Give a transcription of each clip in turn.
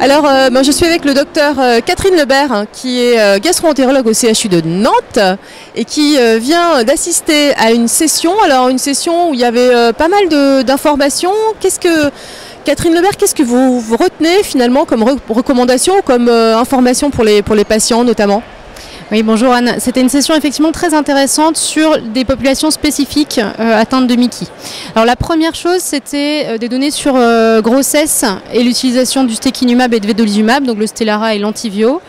Alors, je suis avec le docteur Catherine Lebert, hein, qui est gastro-entérologue au CHU de Nantes et qui vient d'assister à une session. Alors, une session où il y avait pas mal d'informations. Catherine Lebert, qu'est-ce que vous retenez finalement comme recommandation, comme information pour les patients notamment? Oui, bonjour Anne. C'était une session effectivement très intéressante sur des populations spécifiques atteintes de Mickey. Alors la première chose, c'était des données sur grossesse et l'utilisation du Stequinumab et de Vedolizumab, donc le Stelara et l'Antivio.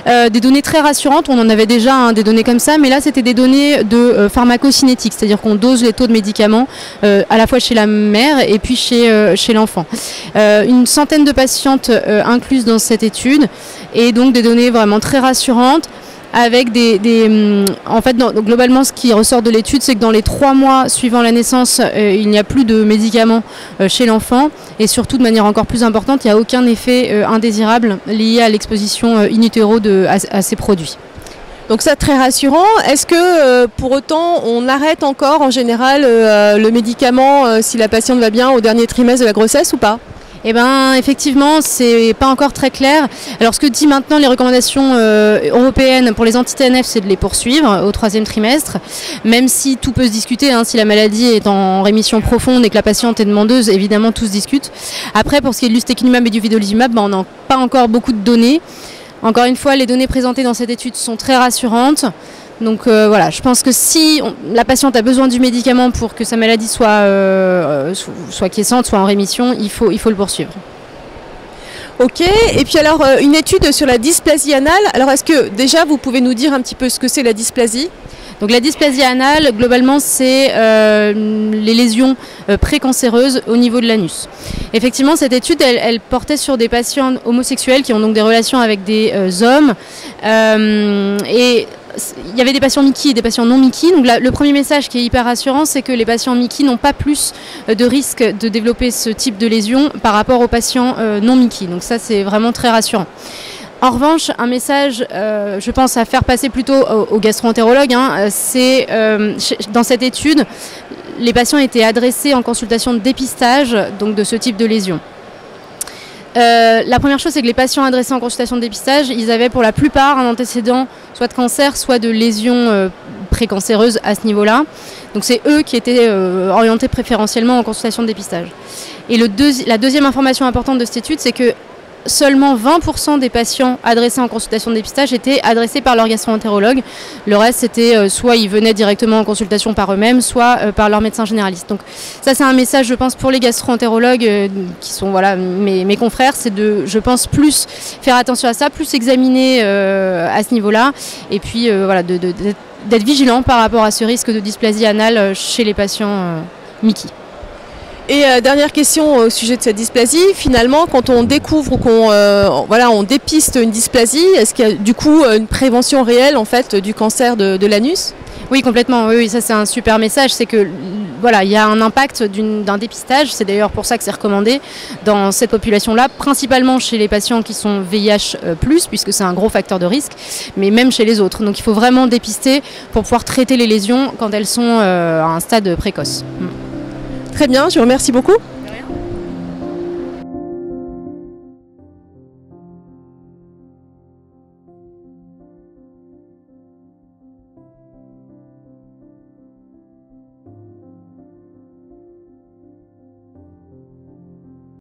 Des données très rassurantes, on en avait déjà des données comme ça, mais là c'était des données de pharmacocinétique, c'est-à-dire qu'on dose les taux de médicaments à la fois chez la mère et puis chez l'enfant. Une centaine de patientes incluses dans cette étude et donc des données vraiment très rassurantes. Avec en fait, globalement, ce qui ressort de l'étude, c'est que dans les 3 mois suivant la naissance, il n'y a plus de médicaments chez l'enfant. Et surtout, de manière encore plus importante, il n'y a aucun effet indésirable lié à l'exposition in utero à ces produits. Donc ça, très rassurant. Est-ce que pour autant, on arrête encore en général le médicament si la patiente va bien au dernier trimestre de la grossesse ou pas ? Eh bien, effectivement, c'est pas encore très clair. Alors, ce que dit maintenant les recommandations européennes pour les anti-TNF, c'est de les poursuivre au 3e trimestre, même si tout peut se discuter. Hein, si la maladie est en rémission profonde et que la patiente est demandeuse, évidemment, tout se discute. Après, pour ce qui est de l'ustekinumab et du vedolizumab, on n'a pas encore beaucoup de données. Encore une fois, les données présentées dans cette étude sont très rassurantes. Donc voilà, je pense que si la patiente a besoin du médicament pour que sa maladie soit quiescente, soit en rémission, il faut le poursuivre. Ok, et puis alors une étude sur la dysplasie anale. Alors est-ce que déjà vous pouvez nous dire un petit peu ce que c'est la dysplasie ? Donc la dysplasie anale, globalement, c'est les lésions précancéreuses au niveau de l'anus. Effectivement, cette étude, elle portait sur des patients homosexuels qui ont donc des relations avec des hommes. Et il y avait des patients Mickey et des patients non Mickey. Donc le premier message qui est hyper rassurant, c'est que les patients Mickey n'ont pas plus de risque de développer ce type de lésion par rapport aux patients non Mickey. Donc ça, c'est vraiment très rassurant. En revanche, un message, je pense, à faire passer plutôt aux gastro-entérologues, c'est dans cette étude, les patients étaient adressés en consultation de dépistage donc de ce type de lésion. La première chose, c'est que les patients adressés en consultation de dépistage, ils avaient pour la plupart un antécédent soit de cancer, soit de lésions précancéreuses à ce niveau-là. Donc c'est eux qui étaient orientés préférentiellement en consultation de dépistage. Et la deuxième information importante de cette étude, c'est que seulement 20% des patients adressés en consultation de dépistage étaient adressés par leur gastro-entérologue. Le reste, c'était soit ils venaient directement en consultation par eux-mêmes, soit par leur médecin généraliste. Donc ça, c'est un message, je pense, pour les gastro-entérologues qui sont voilà, mes confrères, c'est de, je pense, plus faire attention à ça, plus examiner à ce niveau-là, et puis voilà, d'être vigilant par rapport à ce risque de dysplasie anale chez les patients Mickey. Et dernière question au sujet de cette dysplasie, finalement, quand on découvre ou on dépiste une dysplasie, est-ce qu'il y a du coup une prévention réelle en fait du cancer de l'anus ? Oui, complètement. Oui, ça c'est un super message, c'est que voilà, il y a un impact d'un dépistage. C'est d'ailleurs pour ça que c'est recommandé dans cette population-là, principalement chez les patients qui sont VIH+, puisque c'est un gros facteur de risque, mais même chez les autres. Donc il faut vraiment dépister pour pouvoir traiter les lésions quand elles sont à un stade précoce. Très bien, je vous remercie beaucoup.